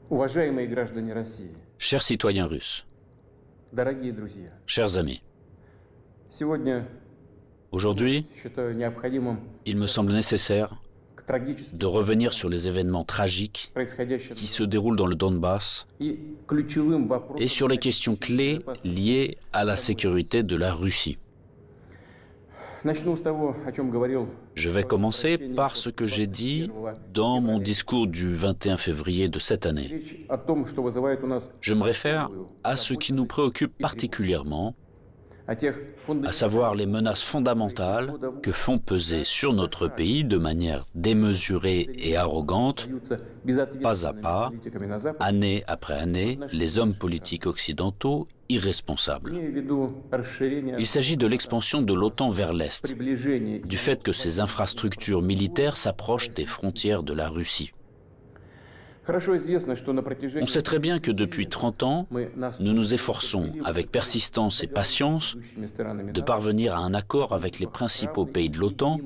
Уважаемые граждане России, Chers citoyens russes, дорогие друзья, chers amis, сегодня aujourd'hui, считаю необходимым il me semble nécessaire к трагическим de revenir sur les événements tragiques происходящим qui se déroulent dans le Donbass и ключевым вопросам et sur les questions clés liées à la sécurité de la Russie. Начну с того, о чем говорил. Je vais commencer par ce que j'ai dit dans mon discours du 21 février de cette année. Речь о том, что вызывает у нас Je me réfère à ce qui nous préoccupe particulièrement, о тех à savoir les menaces fondamentales que font peser sur notre pays de manière démesurée et arrogante, pas à pas, année après année, les hommes politiques occidentaux irresponsables. Il s'agit de l'expansion de l'OTAN vers l'Est, du fait que ces infrastructures militaires s'approchent des frontières de la Russie. On sait très bien que depuis 30 ans, nous nous efforçons, avec persistance et patience, de parvenir à un accord avec les principaux pays de l'OTAN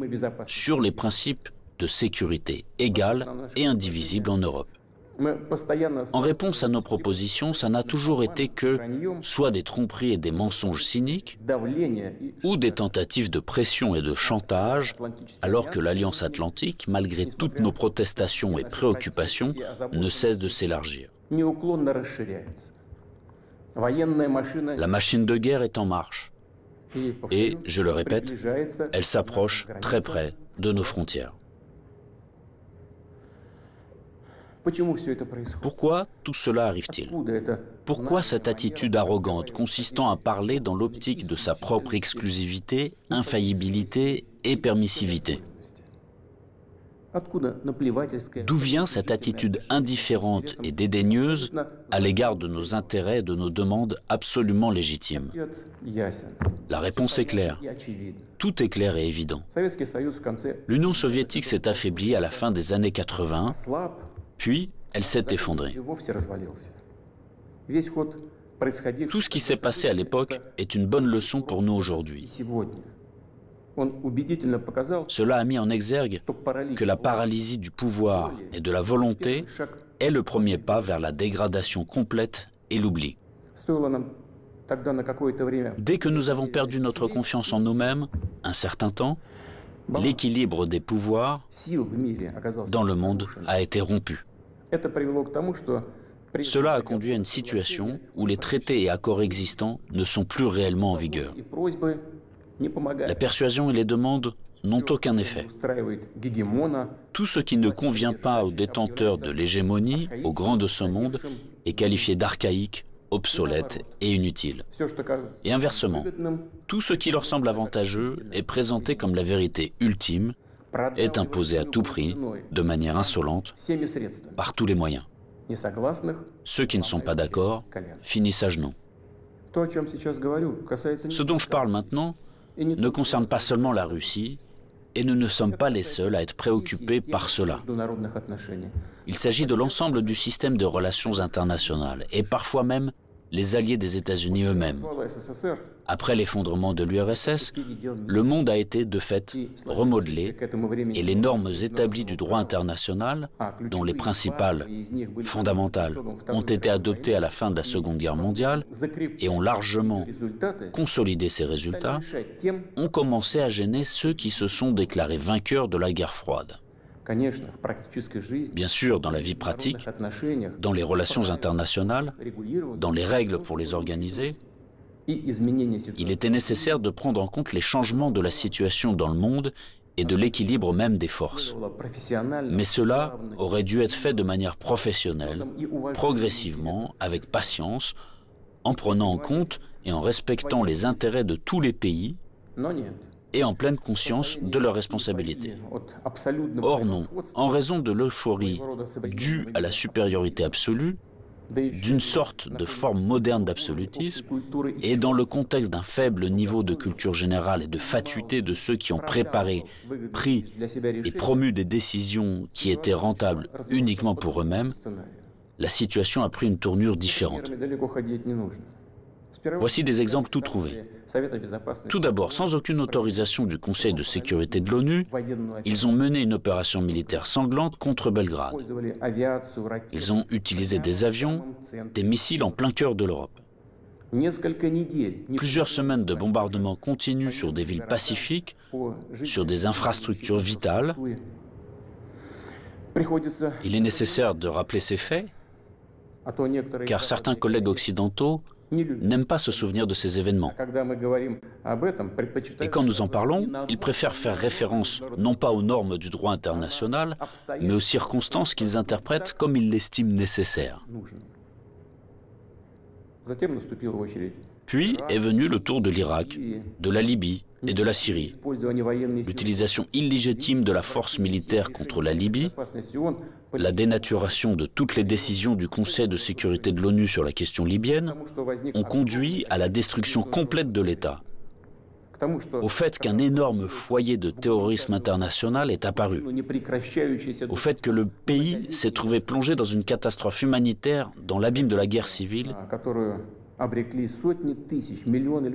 sur les principes de sécurité égale et indivisible en Europe. En réponse à nos propositions, ça n'a toujours été que soit des tromperies et des mensonges cyniques, ou des tentatives de pression et de chantage, alors que l'Alliance Atlantique, malgré toutes nos protestations et préoccupations, ne cesse de s'élargir. La machine de guerre est en marche, et, je le répète, elle s'approche très près de nos frontières. Pourquoi tout cela arrive-t-il? Pourquoi cette attitude arrogante consistant à parler dans l'optique de sa propre exclusivité, infaillibilité et permissivité? D'où vient cette attitude indifférente et dédaigneuse à l'égard de nos intérêts et de nos demandes absolument légitimes? La réponse est claire. Tout est clair et évident. L'Union soviétique s'est affaiblie à la fin des années 80, puis elle s'est effondrée. Tout ce qui s'est passé à l'époque est une bonne leçon pour nous aujourd'hui. Cela a mis en exergue que la paralysie du pouvoir et de la volonté est le premier pas vers la dégradation complète et l'oubli. Dès que nous avons perdu notre confiance en nous-mêmes, un certain temps, l'équilibre des pouvoirs dans le monde a été rompu. Cela a conduit à une situation où les traités et accords existants ne sont plus réellement en vigueur. La persuasion et les demandes n'ont aucun effet. Tout ce qui ne convient pas aux détenteurs de l'hégémonie, aux grands de ce monde, est qualifié d'archaïque, obsolète et inutile. Et inversement, tout ce qui leur semble avantageux est présenté comme la vérité ultime, est imposé à tout prix, de manière insolente, par tous les moyens. Ceux qui ne sont pas d'accord finissent à genoux. Ce dont je parle maintenant ne concerne pas seulement la Russie, et nous ne sommes pas les seuls à être préoccupés par cela. Il s'agit de l'ensemble du système de relations internationales, et parfois même les alliés des États-Unis eux-mêmes. Après l'effondrement de l'URSS, le monde a été de fait remodelé et les normes établies du droit international, dont les principales, fondamentales, ont été adoptées à la fin de la Seconde Guerre mondiale et ont largement consolidé ces résultats, ont commencé à gêner ceux qui se sont déclarés vainqueurs de la guerre froide. Bien sûr, dans la vie pratique, dans les relations internationales, dans les règles pour les organiser, il était nécessaire de prendre en compte les changements de la situation dans le monde et de l'équilibre même des forces. Mais cela aurait dû être fait de manière professionnelle, progressivement, avec patience, en prenant en compte et en respectant les intérêts de tous les pays, et en pleine conscience de leurs responsabilités. Or non, en raison de l'euphorie due à la supériorité absolue, d'une sorte de forme moderne d'absolutisme, et dans le contexte d'un faible niveau de culture générale et de fatuité de ceux qui ont préparé, pris et promu des décisions qui étaient rentables uniquement pour eux-mêmes, la situation a pris une tournure différente. Voici des exemples tout trouvés. Tout d'abord, sans aucune autorisation du Conseil de sécurité de l'ONU, ils ont mené une opération militaire sanglante contre Belgrade. Ils ont utilisé des avions, des missiles en plein cœur de l'Europe. Plusieurs semaines de bombardements continus sur des villes pacifiques, sur des infrastructures vitales. Il est nécessaire de rappeler ces faits, car certains collègues occidentaux n'aiment pas se souvenir de ces événements. Et quand nous en parlons, ils préfèrent faire référence non pas aux normes du droit international, mais aux circonstances qu'ils interprètent comme ils l'estiment nécessaires. Puis est venu le tour de l'Irak, de la Libye et de la Syrie. L'utilisation illégitime de la force militaire contre la Libye, la dénaturation de toutes les décisions du Conseil de sécurité de l'ONU sur la question libyenne ont conduit à la destruction complète de l'État, au fait qu'un énorme foyer de terrorisme international est apparu, au fait que le pays s'est trouvé plongé dans une catastrophe humanitaire dans l'abîme de la guerre civile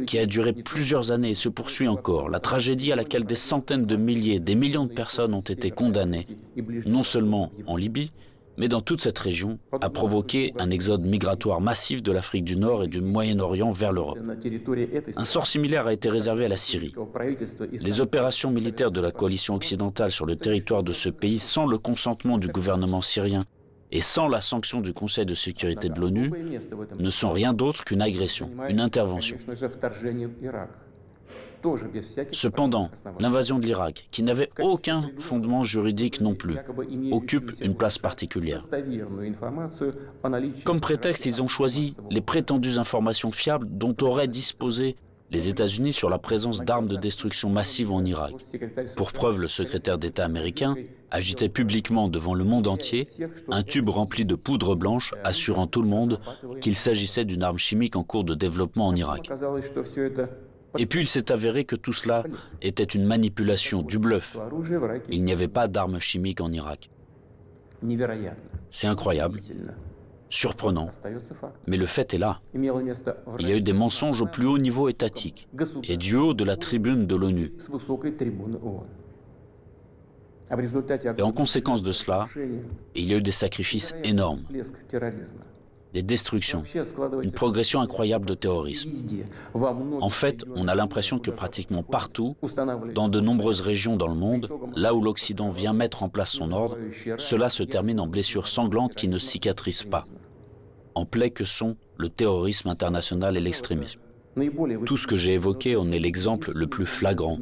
qui a duré plusieurs années et se poursuit encore, la tragédie à laquelle des centaines de milliers, des millions de personnes ont été condamnées, non seulement en Libye, mais dans toute cette région, a provoqué un exode migratoire massif de l'Afrique du Nord et du Moyen-Orient vers l'Europe. Un sort similaire a été réservé à la Syrie. Les opérations militaires de la coalition occidentale sur le territoire de ce pays, sans le consentement du gouvernement syrien et sans la sanction du Conseil de sécurité de l'ONU, ne sont rien d'autre qu'une agression, une intervention. Cependant, l'invasion de l'Irak, qui n'avait aucun fondement juridique non plus, occupe une place particulière. Comme prétexte, ils ont choisi les prétendues informations fiables dont auraient disposé les États-Unis sur la présence d'armes de destruction massive en Irak. Pour preuve, le secrétaire d'État américain agitait publiquement devant le monde entier un tube rempli de poudre blanche assurant tout le monde qu'il s'agissait d'une arme chimique en cours de développement en Irak. Et puis il s'est avéré que tout cela était une manipulation, du bluff. Il n'y avait pas d'armes chimiques en Irak. C'est incroyable, surprenant, mais le fait est là. Il y a eu des mensonges au plus haut niveau étatique et du haut de la tribune de l'ONU. Et en conséquence de cela, il y a eu des sacrifices énormes, des destructions, une progression incroyable de terrorisme. En fait, on a l'impression que pratiquement partout, dans de nombreuses régions dans le monde, là où l'Occident vient mettre en place son ordre, cela se termine en blessures sanglantes qui ne cicatrisent pas, en plaies que sont le terrorisme international et l'extrémisme. Tout ce que j'ai évoqué en est l'exemple le plus flagrant,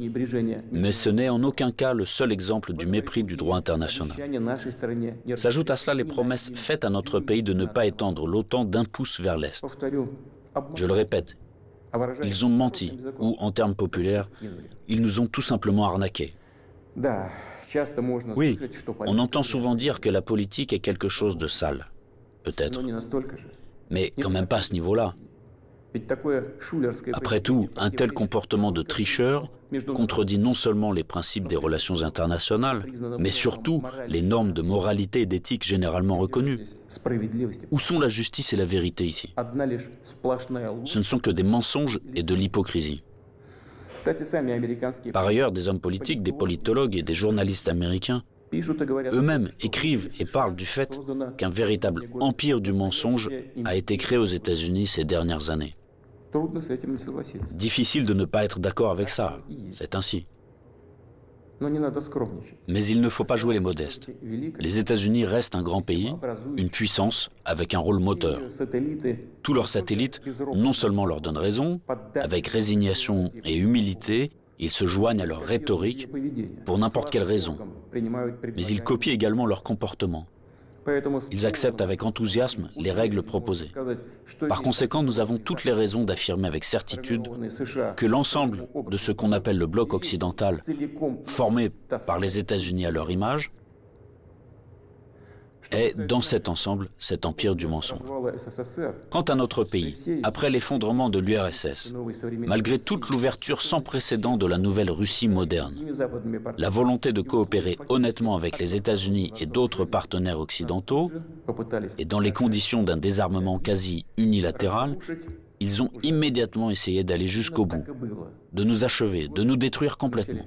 mais ce n'est en aucun cas le seul exemple du mépris du droit international. S'ajoutent à cela les promesses faites à notre pays de ne pas étendre l'OTAN d'un pouce vers l'Est. Je le répète, ils ont menti, ou en termes populaires, ils nous ont tout simplement arnaqués. Oui, on entend souvent dire que la politique est quelque chose de sale, peut-être, mais quand même pas à ce niveau-là. Après tout, un tel comportement de tricheur contredit non seulement les principes des relations internationales, mais surtout les normes de moralité et d'éthique généralement reconnues. Où sont la justice et la vérité ici? Ce ne sont que des mensonges et de l'hypocrisie. Par ailleurs, des hommes politiques, des politologues et des journalistes américains eux-mêmes écrivent et parlent du fait qu'un véritable empire du mensonge a été créé aux États-Unis ces dernières années. Difficile de ne pas être d'accord avec ça, c'est ainsi. Mais il ne faut pas jouer les modestes. Les États-Unis restent un grand pays, une puissance avec un rôle moteur. Tous leurs satellites non seulement leur donnent raison, avec résignation et humilité, ils se joignent à leur rhétorique pour n'importe quelle raison, mais ils copient également leur comportement. Ils acceptent avec enthousiasme les règles proposées. Par conséquent, nous avons toutes les raisons d'affirmer avec certitude que l'ensemble de ce qu'on appelle le bloc occidental, formé par les États-Unis à leur image, est, dans cet ensemble, cet empire du mensonge. Quant à notre pays, après l'effondrement de l'URSS, malgré toute l'ouverture sans précédent de la nouvelle Russie moderne, la volonté de coopérer honnêtement avec les États-Unis et d'autres partenaires occidentaux, et dans les conditions d'un désarmement quasi unilatéral, Ils ont immédiatement essayé d'aller jusqu'au bout, de nous achever, de nous détruire complètement.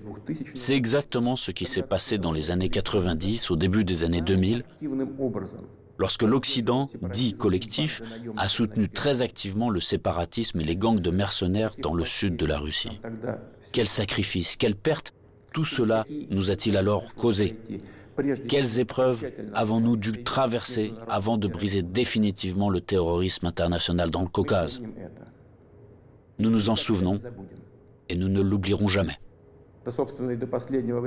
C'est exactement ce qui s'est passé dans les années 90, au début des années 2000, lorsque l'Occident, dit collectif, a soutenu très activement le séparatisme et les gangs de mercenaires dans le sud de la Russie. Quels sacrifices, quelles pertes, tout cela nous a-t-il alors causé? Quelles épreuves avons-nous dû traverser avant de briser définitivement le terrorisme international dans le Caucase? Nous nous en souvenons et nous ne l'oublierons jamais.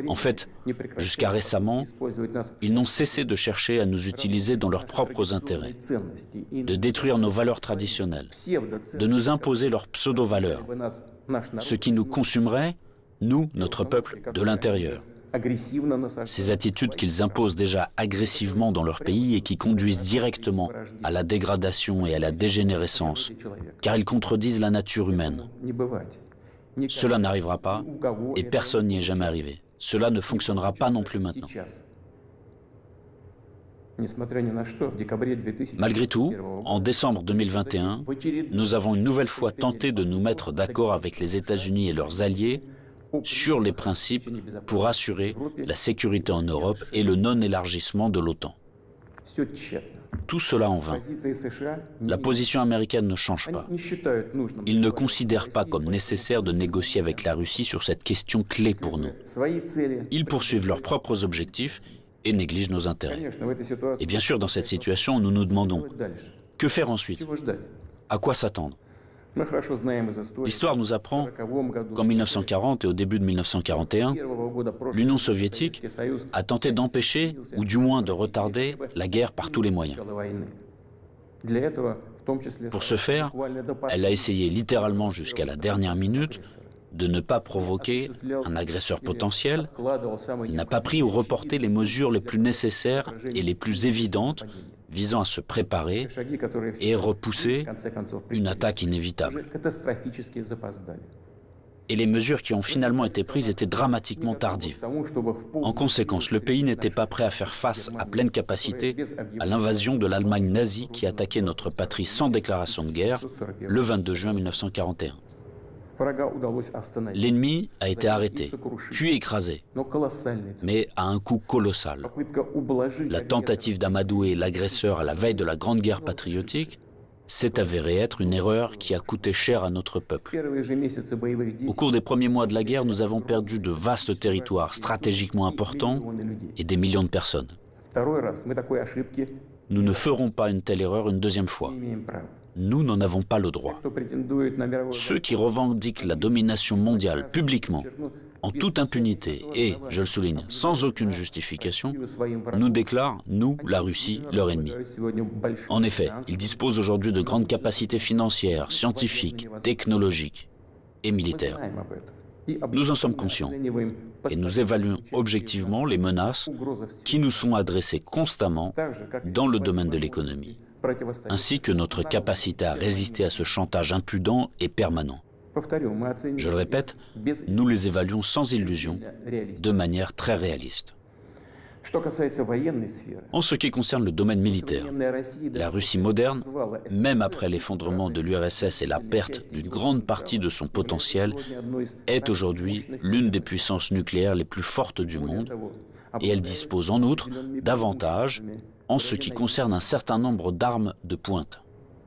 En fait, jusqu'à récemment, ils n'ont cessé de chercher à nous utiliser dans leurs propres intérêts, de détruire nos valeurs traditionnelles, de nous imposer leurs pseudo-valeurs, ce qui nous consumerait, nous, notre peuple, de l'intérieur. Ces attitudes qu'ils imposent déjà agressivement dans leur pays et qui conduisent directement à la dégradation et à la dégénérescence, car ils contredisent la nature humaine. Cela n'arrivera pas et personne n'y est jamais arrivé. Cela ne fonctionnera pas non plus maintenant. Malgré tout, en décembre 2021, nous avons une nouvelle fois tenté de nous mettre d'accord avec les États-Unis et leurs alliés sur les principes pour assurer la sécurité en Europe et le non-élargissement de l'OTAN. Tout cela en vain. La position américaine ne change pas. Ils ne considèrent pas comme nécessaire de négocier avec la Russie sur cette question clé pour nous. Ils poursuivent leurs propres objectifs et négligent nos intérêts. Et bien sûr, dans cette situation, nous nous demandons, que faire ensuite? À quoi s'attendre? L'histoire nous apprend qu'en 1940 et au début de 1941, l'Union soviétique a tenté d'empêcher, ou du moins de retarder, la guerre par tous les moyens. Pour ce faire, elle a essayé littéralement jusqu'à la dernière minute de ne pas provoquer un agresseur potentiel. Elle n'a pas pris ou reporté les mesures les plus nécessaires et les plus évidentes visant à se préparer et repousser une attaque inévitable. Et les mesures qui ont finalement été prises étaient dramatiquement tardives. En conséquence, le pays n'était pas prêt à faire face à pleine capacité à l'invasion de l'Allemagne nazie qui attaquait notre patrie sans déclaration de guerre le 22 juin 1941. L'ennemi a été arrêté, puis écrasé, mais à un coût colossal. La tentative d'amadouer l'agresseur à la veille de la Grande Guerre patriotique s'est avérée être une erreur qui a coûté cher à notre peuple. Au cours des premiers mois de la guerre, nous avons perdu de vastes territoires stratégiquement importants et des millions de personnes. Nous ne ferons pas une telle erreur une deuxième fois. Nous n'en avons pas le droit. Ceux qui revendiquent la domination mondiale publiquement, en toute impunité et, je le souligne, sans aucune justification, nous déclarent, nous, la Russie, leur ennemi. En effet, ils disposent aujourd'hui de grandes capacités financières, scientifiques, technologiques et militaires. Nous en sommes conscients et nous évaluons objectivement les menaces qui nous sont adressées constamment dans le domaine de l'économie, ainsi que notre capacité à résister à ce chantage impudent et permanent. Je le répète, nous les évaluons sans illusion, de manière très réaliste. En ce qui concerne le domaine militaire, la Russie moderne, même après l'effondrement de l'URSS et la perte d'une grande partie de son potentiel, est aujourd'hui l'une des puissances nucléaires les plus fortes du monde, et elle dispose en outre d'avantages en ce qui concerne un certain nombre d'armes de pointe.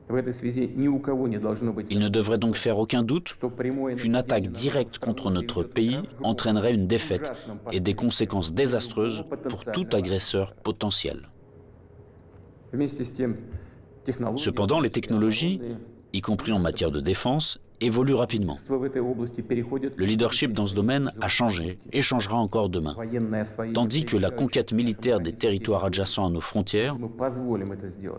Il ne devrait donc faire aucun doute qu'une attaque directe contre notre pays entraînerait une défaite et des conséquences désastreuses pour tout agresseur potentiel. Cependant, les technologies, y compris en matière de défense, évoluent rapidement. Le leadership dans ce domaine a changé et changera encore demain, tandis que la conquête militaire des territoires adjacents à nos frontières,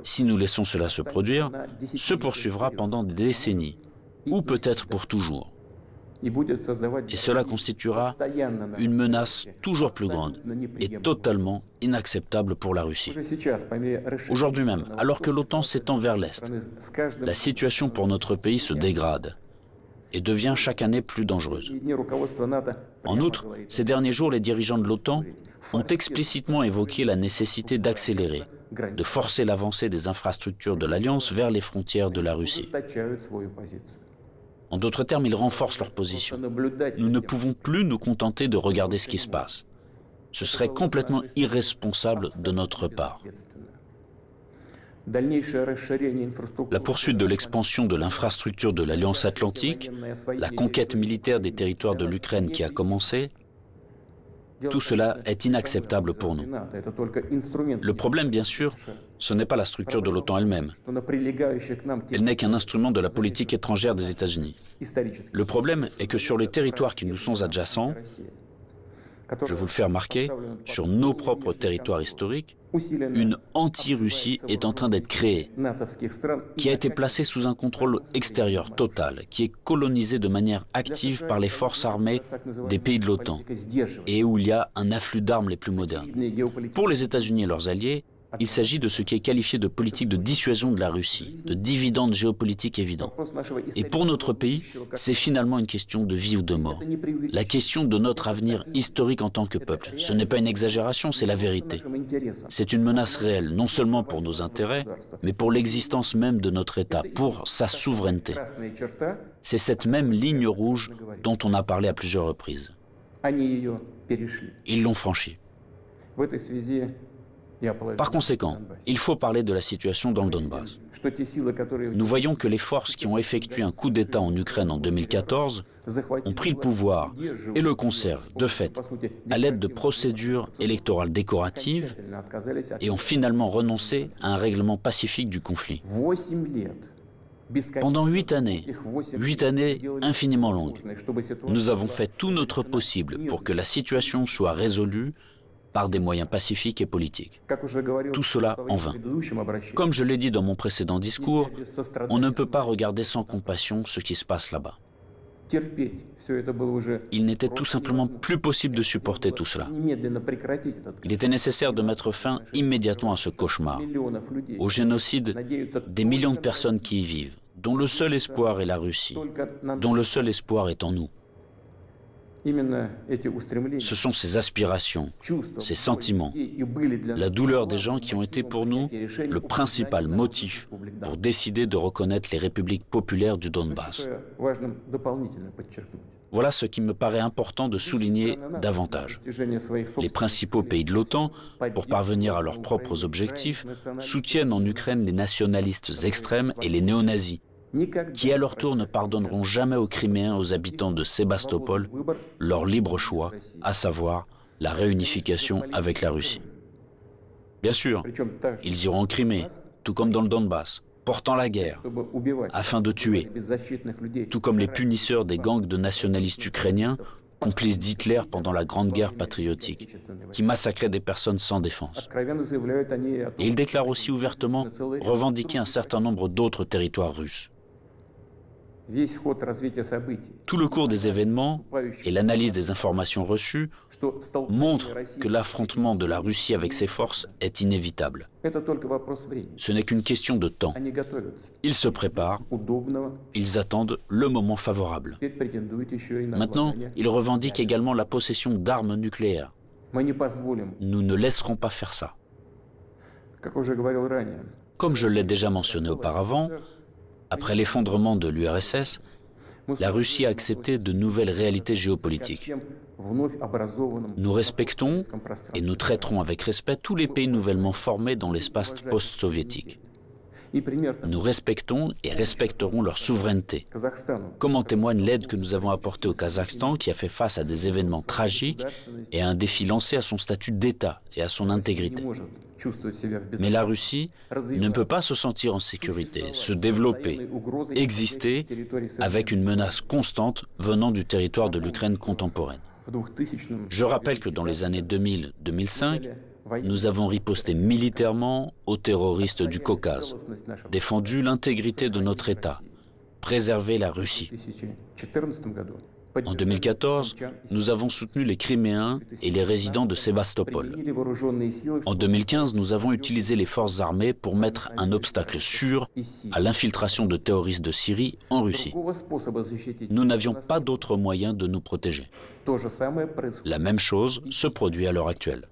si nous laissons cela se produire, se poursuivra pendant des décennies, ou peut-être pour toujours. Et cela constituera une menace toujours plus grande et totalement inacceptable pour la Russie. Aujourd'hui même, alors que l'OTAN s'étend vers l'Est, la situation pour notre pays se dégrade et devient chaque année plus dangereuse. En outre, ces derniers jours, les dirigeants de l'OTAN ont explicitement évoqué la nécessité d'accélérer, de forcer l'avancée des infrastructures de l'Alliance vers les frontières de la Russie. En d'autres termes, ils renforcent leur position. Nous ne pouvons plus nous contenter de regarder ce qui se passe. Ce serait complètement irresponsable de notre part. La poursuite de l'expansion de l'infrastructure de l'Alliance Atlantique, la conquête militaire des territoires de l'Ukraine qui a commencé, tout cela est inacceptable pour nous. Le problème, bien sûr, ce n'est pas la structure de l'OTAN elle-même. Elle n'est qu'un instrument de la politique étrangère des États-Unis. Le problème est que sur les territoires qui nous sont adjacents, je vous le fais remarquer, sur nos propres territoires historiques, une anti-Russie est en train d'être créée, qui a été placée sous un contrôle extérieur total, qui est colonisée de manière active par les forces armées des pays de l'OTAN, et où il y a un afflux d'armes les plus modernes. Pour les États-Unis et leurs alliés, il s'agit de ce qui est qualifié de politique de dissuasion de la Russie, de dividende géopolitique évident. Et pour notre pays, c'est finalement une question de vie ou de mort. La question de notre avenir historique en tant que peuple. Ce n'est pas une exagération, c'est la vérité. C'est une menace réelle, non seulement pour nos intérêts, mais pour l'existence même de notre État, pour sa souveraineté. C'est cette même ligne rouge dont on a parlé à plusieurs reprises. Ils l'ont franchie. Par conséquent, il faut parler de la situation dans le Donbass. Nous voyons que les forces qui ont effectué un coup d'État en Ukraine en 2014 ont pris le pouvoir et le conservent, de fait, à l'aide de procédures électorales décoratives et ont finalement renoncé à un règlement pacifique du conflit. Pendant 8 années infiniment longues, nous avons fait tout notre possible pour que la situation soit résolue par des moyens pacifiques et politiques. Tout cela en vain. Comme je l'ai dit dans mon précédent discours, on ne peut pas regarder sans compassion ce qui se passe là-bas. Il n'était tout simplement plus possible de supporter tout cela. Il était nécessaire de mettre fin immédiatement à ce cauchemar, au génocide des millions de personnes qui y vivent, dont le seul espoir est la Russie, dont le seul espoir est en nous. Ce sont ces aspirations, ces sentiments, la douleur des gens qui ont été pour nous le principal motif pour décider de reconnaître les républiques populaires du Donbass. Voilà ce qui me paraît important de souligner davantage. Les principaux pays de l'OTAN, pour parvenir à leurs propres objectifs, soutiennent en Ukraine les nationalistes extrêmes et les néo-nazis, qui à leur tour ne pardonneront jamais aux Criméens, aux habitants de Sébastopol, leur libre choix, à savoir la réunification avec la Russie. Bien sûr, ils iront en Crimée, tout comme dans le Donbass, portant la guerre, afin de tuer, tout comme les punisseurs des gangs de nationalistes ukrainiens, complices d'Hitler pendant la Grande Guerre patriotique, qui massacraient des personnes sans défense. Et ils déclarent aussi ouvertement revendiquer un certain nombre d'autres territoires russes. Tout le cours des événements et l'analyse des informations reçues montrent que l'affrontement de la Russie avec ses forces est inévitable. Ce n'est qu'une question de temps. Ils se préparent, ils attendent le moment favorable. Maintenant, ils revendiquent également la possession d'armes nucléaires. Nous ne laisserons pas faire ça. Comme je l'ai déjà mentionné auparavant, après l'effondrement de l'URSS, la Russie a accepté de nouvelles réalités géopolitiques. Nous respectons et nous traiterons avec respect tous les pays nouvellement formés dans l'espace post-soviétique. Nous respectons et respecterons leur souveraineté, comme en témoigne l'aide que nous avons apportée au Kazakhstan, qui a fait face à des événements tragiques et à un défi lancé à son statut d'État et à son intégrité. Mais la Russie ne peut pas se sentir en sécurité, se développer, exister avec une menace constante venant du territoire de l'Ukraine contemporaine. Je rappelle que dans les années 2000-2005, nous avons riposté militairement aux terroristes du Caucase, défendu l'intégrité de notre État, préservé la Russie. En 2014, nous avons soutenu les Criméens et les résidents de Sébastopol. En 2015, nous avons utilisé les forces armées pour mettre un obstacle sûr à l'infiltration de terroristes de Syrie en Russie. Nous n'avions pas d'autre moyen de nous protéger. La même chose se produit à l'heure actuelle.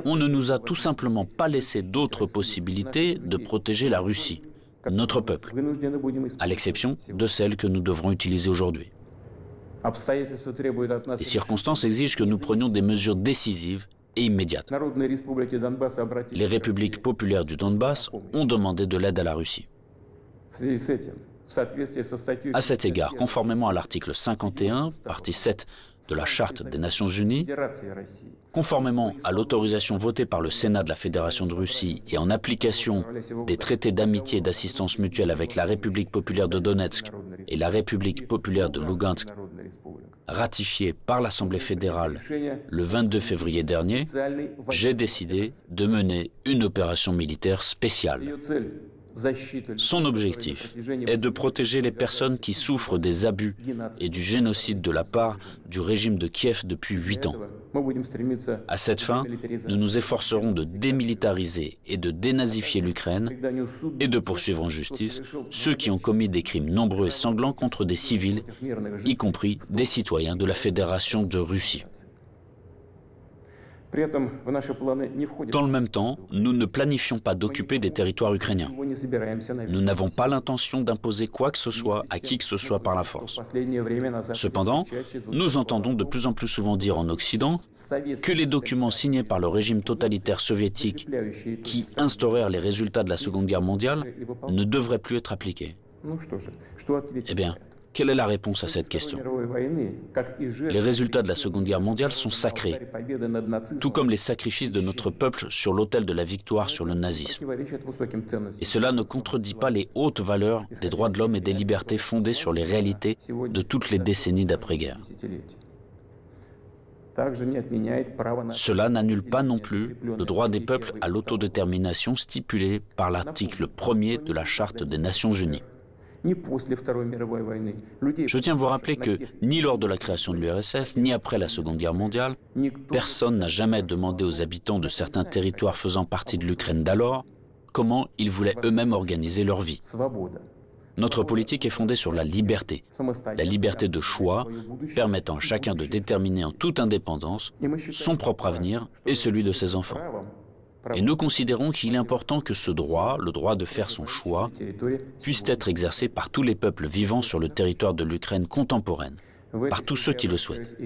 On ne nous a tout simplement pas laissé d'autres possibilités de protéger la Russie, notre peuple, à l'exception de celles que nous devrons utiliser aujourd'hui. Les circonstances exigent que nous prenions des mesures décisives et immédiates. Les républiques populaires du Donbass ont demandé de l'aide à la Russie. À cet égard, conformément à l'article 51, partie 7 de la Charte des Nations Unies, conformément à l'autorisation votée par le Sénat de la Fédération de Russie et en application des traités d'amitié et d'assistance mutuelle avec la République populaire de Donetsk et la République populaire de Lugansk, ratifiés par l'Assemblée fédérale le 22 février dernier, j'ai décidé de mener une opération militaire spéciale. Son objectif est de protéger les personnes qui souffrent des abus et du génocide de la part du régime de Kiev depuis 8 ans. À cette fin, nous nous efforcerons de démilitariser et de dénazifier l'Ukraine et de poursuivre en justice ceux qui ont commis des crimes nombreux et sanglants contre des civils, y compris des citoyens de la Fédération de Russie. Dans le même temps, nous ne planifions pas d'occuper des territoires ukrainiens. Nous n'avons pas l'intention d'imposer quoi que ce soit à qui que ce soit par la force. Cependant, nous entendons de plus en plus souvent dire en Occident que les documents signés par le régime totalitaire soviétique qui instaurèrent les résultats de la Seconde Guerre mondiale ne devraient plus être appliqués. Eh bien, quelle est la réponse à cette question? Les résultats de la Seconde Guerre mondiale sont sacrés, tout comme les sacrifices de notre peuple sur l'autel de la victoire sur le nazisme. Et cela ne contredit pas les hautes valeurs des droits de l'homme et des libertés fondées sur les réalités de toutes les décennies d'après-guerre. Cela n'annule pas non plus le droit des peuples à l'autodétermination stipulé par l'article 1er de la Charte des Nations Unies. Je tiens à vous rappeler que ni lors de la création de l'URSS, ni après la Seconde Guerre mondiale, personne n'a jamais demandé aux habitants de certains territoires faisant partie de l'Ukraine d'alors comment ils voulaient eux-mêmes organiser leur vie. Notre politique est fondée sur la liberté de choix, permettant à chacun de déterminer en toute indépendance son propre avenir et celui de ses enfants. Et nous considérons qu'il est important que ce droit, le droit de faire son choix, puisse être exercé par tous les peuples vivant sur le territoire de l'Ukraine contemporaine, par tous ceux qui le souhaitent.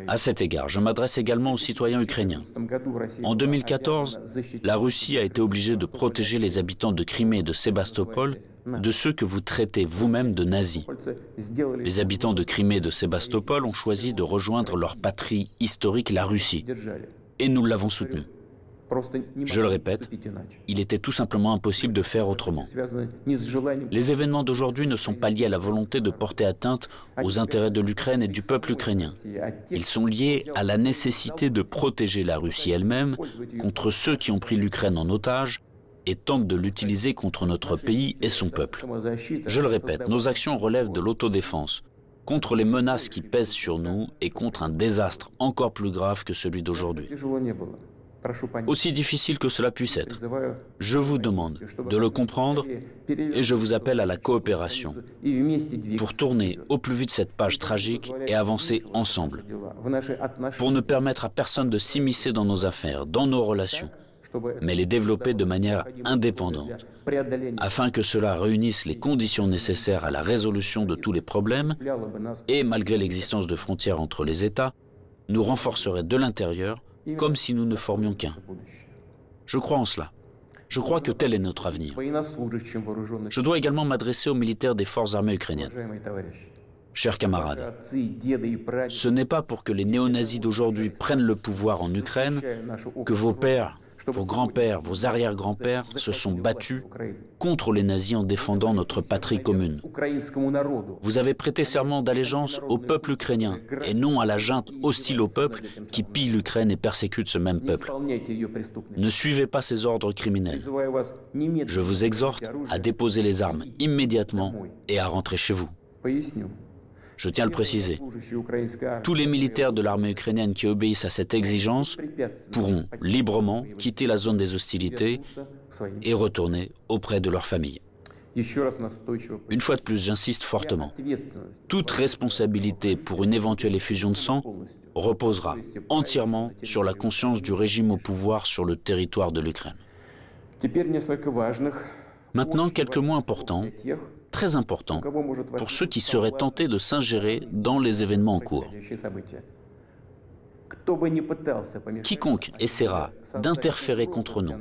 À cet égard, je m'adresse également aux citoyens ukrainiens. En 2014, la Russie a été obligée de protéger les habitants de Crimée et de Sébastopol de ceux que vous traitez vous-même de nazis. Les habitants de Crimée et de Sébastopol ont choisi de rejoindre leur patrie historique, la Russie, et nous l'avons soutenu. Je le répète, il était tout simplement impossible de faire autrement. Les événements d'aujourd'hui ne sont pas liés à la volonté de porter atteinte aux intérêts de l'Ukraine et du peuple ukrainien. Ils sont liés à la nécessité de protéger la Russie elle-même contre ceux qui ont pris l'Ukraine en otage et tentent de l'utiliser contre notre pays et son peuple. Je le répète, nos actions relèvent de l'autodéfense, contre les menaces qui pèsent sur nous et contre un désastre encore plus grave que celui d'aujourd'hui. Aussi difficile que cela puisse être, je vous demande de le comprendre et je vous appelle à la coopération pour tourner au plus vite cette page tragique et avancer ensemble, pour ne permettre à personne de s'immiscer dans nos affaires, dans nos relations, mais les développer de manière indépendante, afin que cela réunisse les conditions nécessaires à la résolution de tous les problèmes et, malgré l'existence de frontières entre les États, nous renforcerait de l'intérieur comme si nous ne formions qu'un. Je crois en cela. Je crois que tel est notre avenir. Je dois également m'adresser aux militaires des forces armées ukrainiennes. Chers camarades, ce n'est pas pour que les néo-nazis d'aujourd'hui prennent le pouvoir en Ukraine que vos pères, vos grands-pères, vos arrière-grands-pères se sont battus contre les nazis en défendant notre patrie commune. Vous avez prêté serment d'allégeance au peuple ukrainien et non à la junte hostile au peuple qui pille l'Ukraine et persécute ce même peuple. Ne suivez pas ces ordres criminels. Je vous exhorte à déposer les armes immédiatement et à rentrer chez vous. Je tiens à le préciser, tous les militaires de l'armée ukrainienne qui obéissent à cette exigence pourront librement quitter la zone des hostilités et retourner auprès de leur famille. Une fois de plus, j'insiste fortement. Toute responsabilité pour une éventuelle effusion de sang reposera entièrement sur la conscience du régime au pouvoir sur le territoire de l'Ukraine. Maintenant, quelques mots importants, très importants, pour ceux qui seraient tentés de s'ingérer dans les événements en cours. Quiconque essaiera d'interférer contre nous,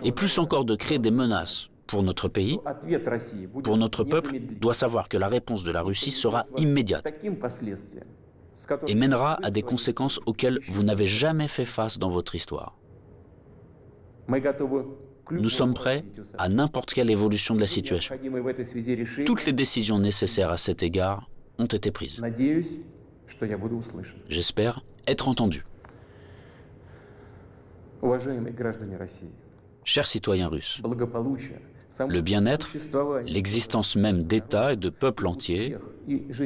et plus encore de créer des menaces pour notre pays, pour notre peuple, doit savoir que la réponse de la Russie sera immédiate et mènera à des conséquences auxquelles vous n'avez jamais fait face dans votre histoire. Nous sommes prêts à n'importe quelle évolution de la situation. Toutes les décisions nécessaires à cet égard ont été prises. J'espère être entendu. Chers citoyens russes, le bien-être, l'existence même d'États et de peuples entiers,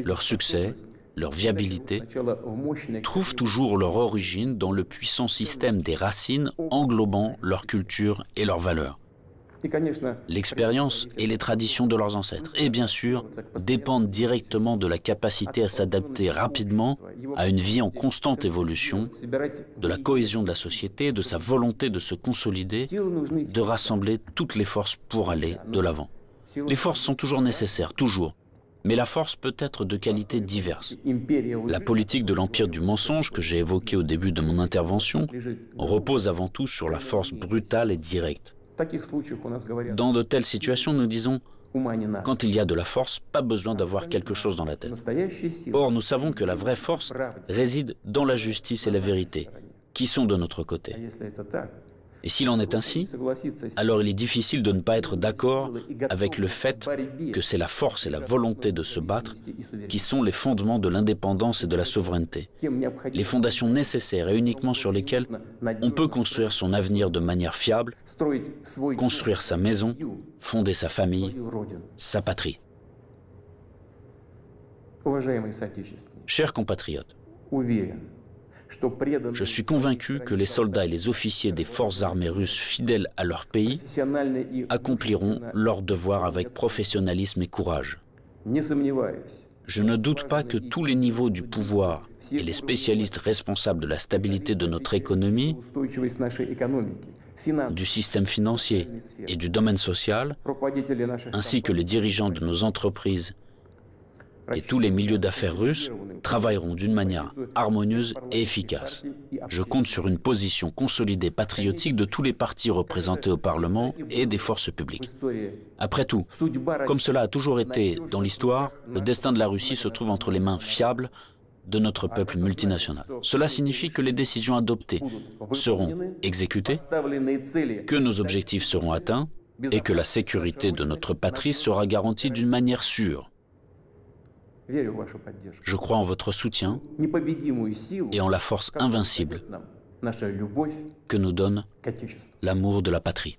leur succès, leur viabilité, trouvent toujours leur origine dans le puissant système des racines englobant leur culture et leurs valeurs. L'expérience et les traditions de leurs ancêtres, et bien sûr, dépendent directement de la capacité à s'adapter rapidement à une vie en constante évolution, de la cohésion de la société, de sa volonté de se consolider, de rassembler toutes les forces pour aller de l'avant. Les forces sont toujours nécessaires, toujours. Mais la force peut être de qualités diverses. La politique de l'empire du mensonge que j'ai évoquée au début de mon intervention repose avant tout sur la force brutale et directe. Dans de telles situations, nous disons, quand il y a de la force, pas besoin d'avoir quelque chose dans la tête. Or, nous savons que la vraie force réside dans la justice et la vérité, qui sont de notre côté. Et s'il en est ainsi, alors il est difficile de ne pas être d'accord avec le fait que c'est la force et la volonté de se battre qui sont les fondements de l'indépendance et de la souveraineté, les fondations nécessaires et uniquement sur lesquelles on peut construire son avenir de manière fiable, construire sa maison, fonder sa famille, sa patrie. Chers compatriotes, je suis convaincu que les soldats et les officiers des forces armées russes fidèles à leur pays accompliront leur devoir avec professionnalisme et courage. Je ne doute pas que tous les niveaux du pouvoir et les spécialistes responsables de la stabilité de notre économie, du système financier et du domaine social, ainsi que les dirigeants de nos entreprises et tous les milieux d'affaires russes travailleront d'une manière harmonieuse et efficace. Je compte sur une position consolidée patriotique de tous les partis représentés au Parlement et des forces publiques. Après tout, comme cela a toujours été dans l'histoire, le destin de la Russie se trouve entre les mains fiables de notre peuple multinational. Cela signifie que les décisions adoptées seront exécutées, que nos objectifs seront atteints et que la sécurité de notre patrie sera garantie d'une manière sûre. Je crois en votre soutien et en la force invincible que nous donne l'amour de la patrie.